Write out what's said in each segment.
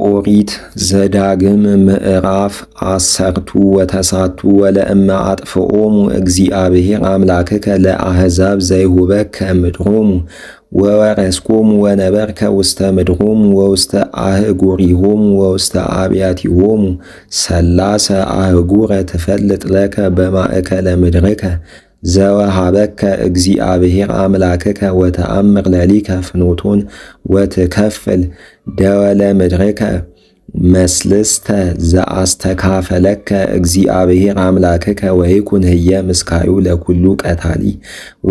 ኦሪት ዘዳግም ምዕራፍ 10 ወለእመ አጥፍኦሙ እግዚአብሔር አምላክከ ለአሕዛብ ዘይሁበከ ምድሮሙ ወወረስኮሙ ወነበርከ ውስተ ምድሮሙ ወውስተ አህጉሪሆሙ ወውስተ አብያቲሆሙ ሰላሰ አህጉረ ትፈልጥ ለከ በማእከለ ምድርከ ዘወሃበከ እግዚአብሔር አምላክከ ወተአምር ለሊከ ፍኖቶን ወትከፍል ደወለ ምድርከ መስልስተ ዘአስተካፈለከ እግዚአብሔር አምላክከ ወይኩን ህየ ምስካዩ ለኩሉ ቀታሊ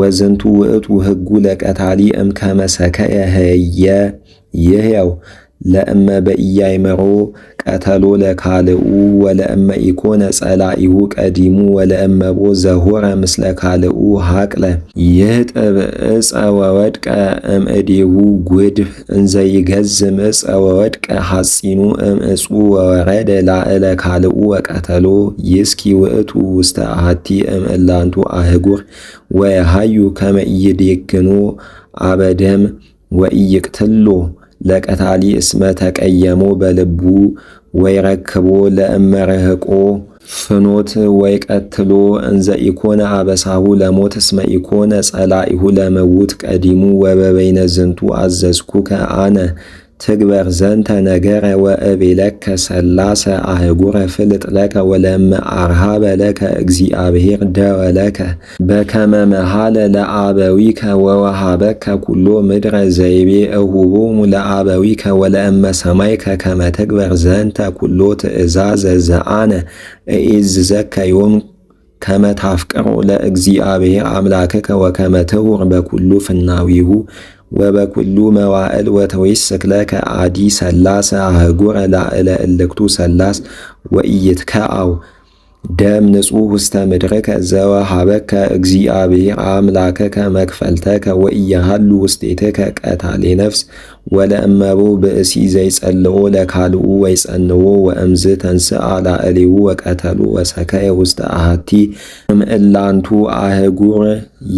ወዝንቱ ውእቱ ህጉ ለቀታሊ እምከመ ሰከየ ህየ ይህየው ለእመ በኢያእመሮ ቀተሎ ለካልኡ ወለእመ ኢኮነ ጸላኢሁ ቀዲሙ ወለእመቦ ዘሆረ ምስለ ካልኡ ሀቅለ ይህጥብ ዕፀ ወወድቀ እምእዴሁ ጉድፍ እንዘ ይገዝም ዕፀ ወወድቀ ሐጺኑ እምዕፁ ወወረደ ላዕለ ካልኡ ወቀተሎ ይስኪ ውእቱ ውስተ አሐቲ እምእላንቱ አህጉር ወየሃዩ ከመ ኢይዴግኖ አበደም ወኢይቅትሎ ለቀታሊ እስመ ተቀየሞ በልቡ ወይረክቦ ለእመረህቆ ፍኖት ወይቀትሎ እንዘ ኢኮነ አበሳሁ ለሞት እስመ ኢኮነ ጸላኢሁ ለመውት ቀዲሙ ወበበይነ ዝንቱ አዘዝኩከ አነ ትግበር ዘንተ ነገረ ወእቤለከ ሰላሰ አህጉረ ፍልጥ ለከ ወለእመ አርሃበ ለከ እግዚአብሔር ደወለከ በከመ መሃለ ለአበዊከ ወወሃበከ ኩሎ ምድረ ዘይቤ እሁቦሙ ለአበዊከ ወለእመ ሰማይከ ከመ ትግበር ዘንተ ኩሎ ትእዛዘ ዘአነ እኢዝዘከ ዮም ከመ ታፍቅሮ ለእግዚአብሔር አምላክከ ወከመ ትሁር በኩሉ ፍናዊሁ ወበኩሉ መዋዕል ወተወይስክ ለከ አዲ ሰላሰ አህጉረ ላዕለ እልክቱ ሰላስ ወኢይትከዐው ደም ንጹሕ ውስተ ምድርከ ዘወሃበከ እግዚአብሔር አምላክከ መክፈልተከ ወኢያሃሉ ውስቴትከ ቀታሌ ነፍስ ወለእመቦ ብእሲ ዘይጸልኦ ለካልኡ ወይጸንዎ ወእምዝ ተንስአ ላዕሌሁ ወቀተሉ ወሰከየ ውስተ አሐቲ እምእላንቱ አህጉር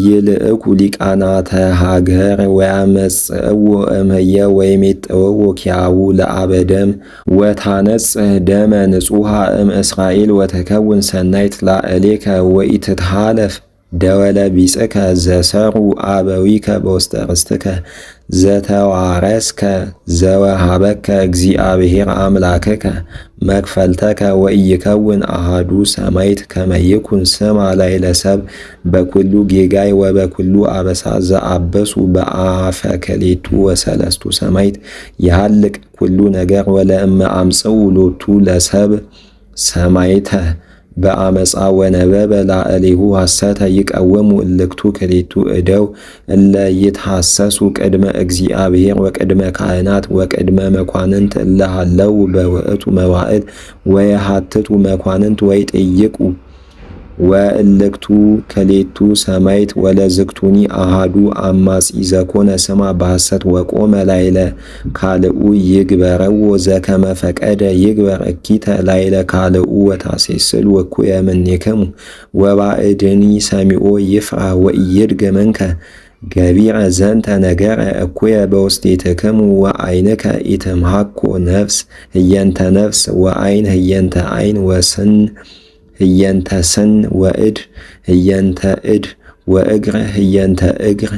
ይልእኩ ሊቃናተ ሃገር ወያመጽእዎ እምየ ወይሜጥውዎ ኪያቡ ለአበደም ወታነጽህ ደመ ንጹሐ እምእስራኤል ወተከውን ሰናይት ላዕሌከ ወኢትትሃለፍ ደወለ ቢጽከ ዘሰሩ አበዊከ በውስተ ርስትከ ዘተዋረስከ ዘወሃበከ እግዚአብሔር አምላክከ መክፈልተከ ወኢይከውን አሃዱ ሰማይት ከመ ይኩን ስማ ላዕለ ሰብእ በኩሉ ጌጋይ ወበኩሉ አበሳ ዘአበሱ በአፈ ክልኤቱ ወሰለስቱ ሰማይት ይሃልቅ ኩሉ ነገር ወለእመ አምጽኡ ሎቱ ለሰብእ ሰማይተ በአመፃ ወነበበ ላዕሌሁ ሐሰተ ይቀወሙ እልክቱ ክልኤቱ እደው እለ ይትሐሰሱ ቅድመ እግዚአብሔር ወቅድመ ካህናት ወቅድመ መኳንንት እለ ሃለው በውእቱ መዋዕል ወየሐትቱ መኳንንት ወይጠይቁ ወእልክቱ ክልኤቱ ሰማይት ወለዝክቱኒ አሃዱ አማጺ ዘኮነ ስማ በሐሰት ወቆመ ላዕለ ካልኡ ይግበረዎ ዘከመ ፈቀደ ይግበር እኪተ ላዕለ ካልኡ ወታሴስሉ እኩየ እምኔክሙ ወባዕድኒ ሰሚዖ ይፍራ ወኢይድግመንከ ገቢረ ዘንተ ነገረ እኩየ በውስቴትክሙ ወዐይንከ ኢትምሐኮ ነፍስ ህየንተ ነፍስ ወዐይን ህየንተ ዐይን ወስን ህየንተ ስን ወእድ ህየንተ እድ ወእግር ህየንተ እግር